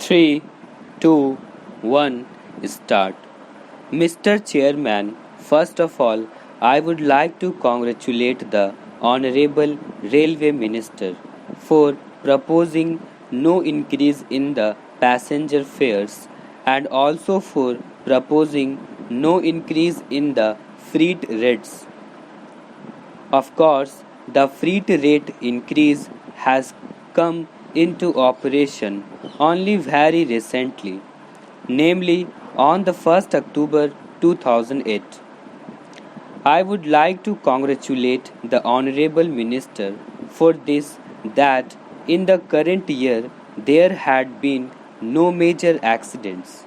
3, 2, 1, start. Mr. Chairman, first of all, I would like to congratulate the Honorable Railway Minister for proposing no increase in the passenger fares and also for proposing no increase in the freight rates. Of course, the freight rate increase has come into operation only very recently, namely on the 1st October 2008. I would like to congratulate the Honorable Minister for this that in the current year there had been no major accidents.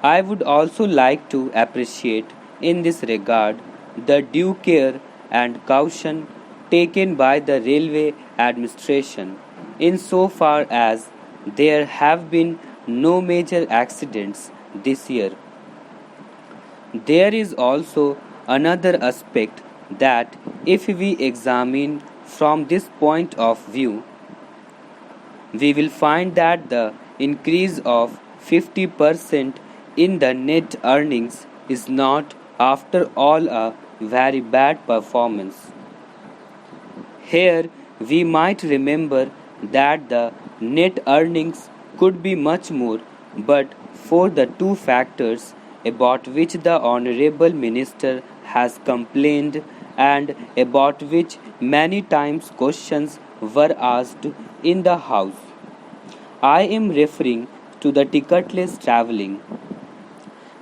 I would also like to appreciate in this regard the due care and caution taken by the railway administration insofar as there have been no major accidents this year. There is also another aspect that if we examine from this point of view, we will find that the increase of 50% in the net earnings is not after all a very bad performance. Here we might remember that the net earnings could be much more, but for the two factors about which the Honorable Minister has complained and about which many times questions were asked in the House. I am referring to the ticketless travelling.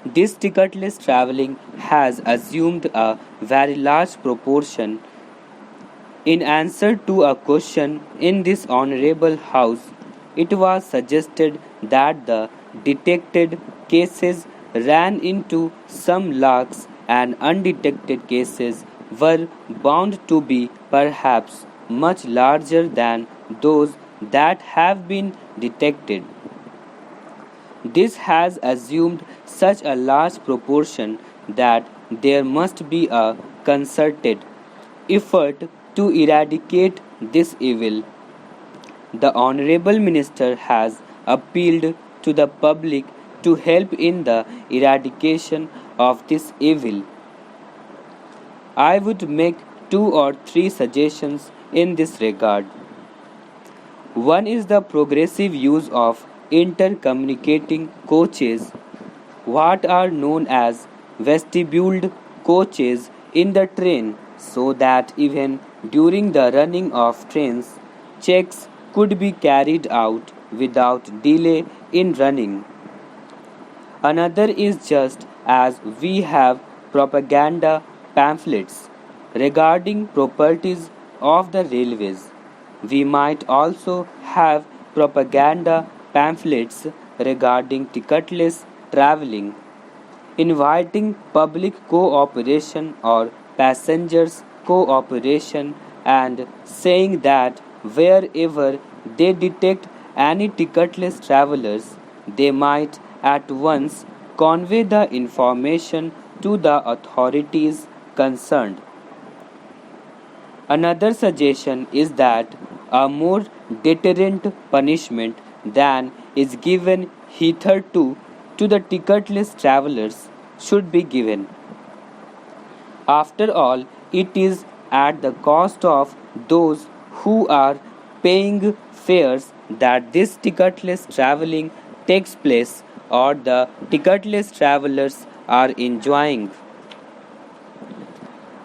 This ticketless travelling has assumed a very large proportion. In answer to a question in this honorable House, it was suggested that the detected cases ran into some lakhs and undetected cases were bound to be perhaps much larger than those that have been detected. This has assumed such a large proportion that there must be a concerted effort to eradicate this evil. The Honorable Minister has appealed to the public to help in the eradication of this evil. I would make two or three suggestions in this regard. One is the progressive use of intercommunicating coaches, what are known as vestibuled coaches in the train, so that even during the running of trains, checks could be carried out without delay in running. Another is just as we have propaganda pamphlets regarding properties of the railways, we might also have propaganda pamphlets regarding ticketless travelling, inviting public cooperation or passengers' cooperation and saying that wherever they detect any ticketless travellers, they might at once convey the information to the authorities concerned. Another suggestion is that a more deterrent punishment than is given hitherto to the ticketless travellers should be given. After all, it is at the cost of those who are paying fares that this ticketless travelling takes place or the ticketless travellers are enjoying.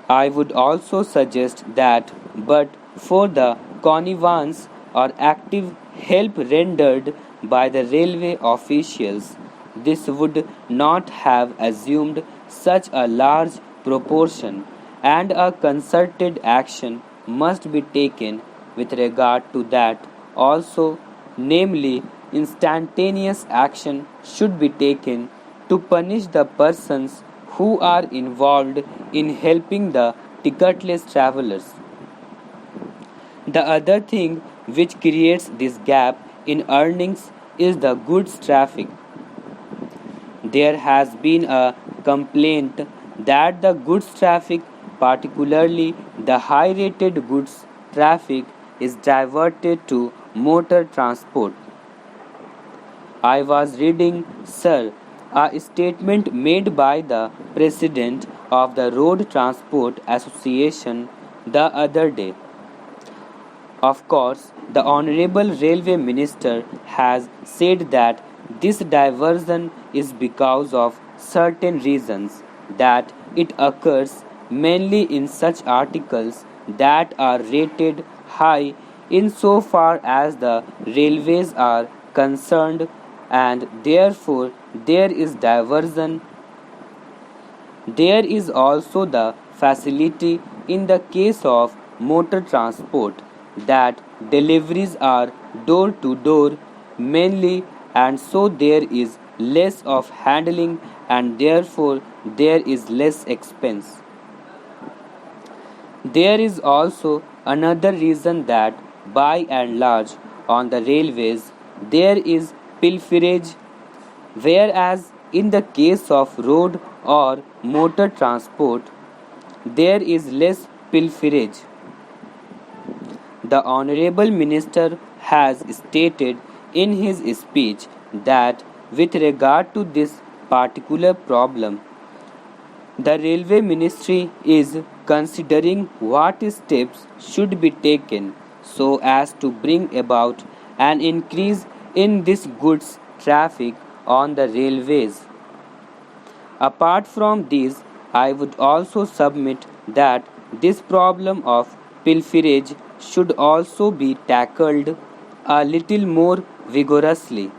I would also suggest that, but for the connivance or active help rendered by the railway officials, this would not have assumed such a large proportion, and a concerted action must be taken with regard to that also, namely, instantaneous action should be taken to punish the persons who are involved in helping the ticketless travellers. The other thing which creates this gap in earnings is the goods traffic. There has been a complaint that the goods traffic, particularly the high rated goods traffic, is diverted to motor transport. I was reading, sir, a statement made by the president of the Road Transport Association the other day. Of course, the Honorable Railway Minister has said that this diversion is because of certain reasons, that it occurs mainly in such articles that are rated high insofar as the railways are concerned, and therefore there is diversion. There is also the facility in the case of motor transport that deliveries are door to door mainly, and so there is less of handling and therefore there is less expense. There is also another reason that by and large on the railways there is pilferage, whereas in the case of road or motor transport there is less pilferage. The Honorable Minister has stated in his speech that with regard to this particular problem, the Railway Ministry is considering what steps should be taken so as to bring about an increase in this goods traffic on the railways. Apart from these, I would also submit that this problem of pilferage should also be tackled a little more vigorously.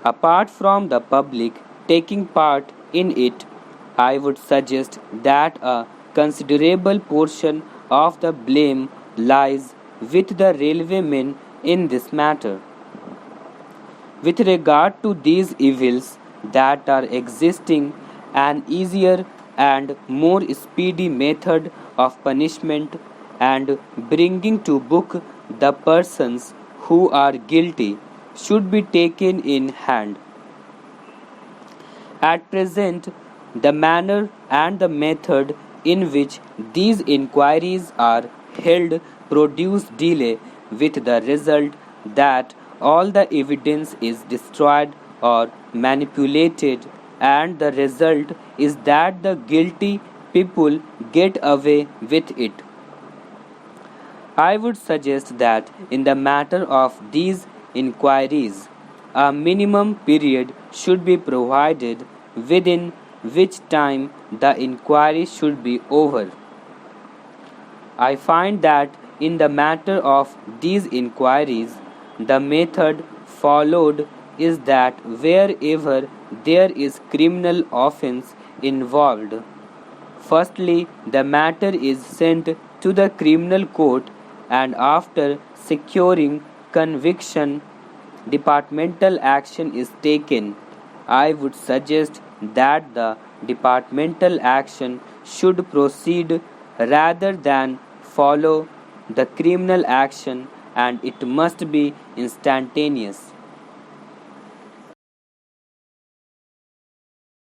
Apart from the public taking part in it, I would suggest that a considerable portion of the blame lies with the railwaymen in this matter. With regard to these evils that are existing, an easier and more speedy method of punishment and bringing to book the persons who are guilty should be taken in hand. At present, the manner and the method in which these inquiries are held produce delay, with the result that all the evidence is destroyed or manipulated, and the result is that the guilty people get away with it. I would suggest that in the matter of these inquiries, a minimum period should be provided within which time the inquiry should be over. I find that in the matter of these inquiries, the method followed is that wherever there is criminal offence involved, firstly the matter is sent to the criminal court, and after securing conviction, departmental action is taken. I would suggest that the departmental action should proceed rather than follow the criminal action, and it must be instantaneous.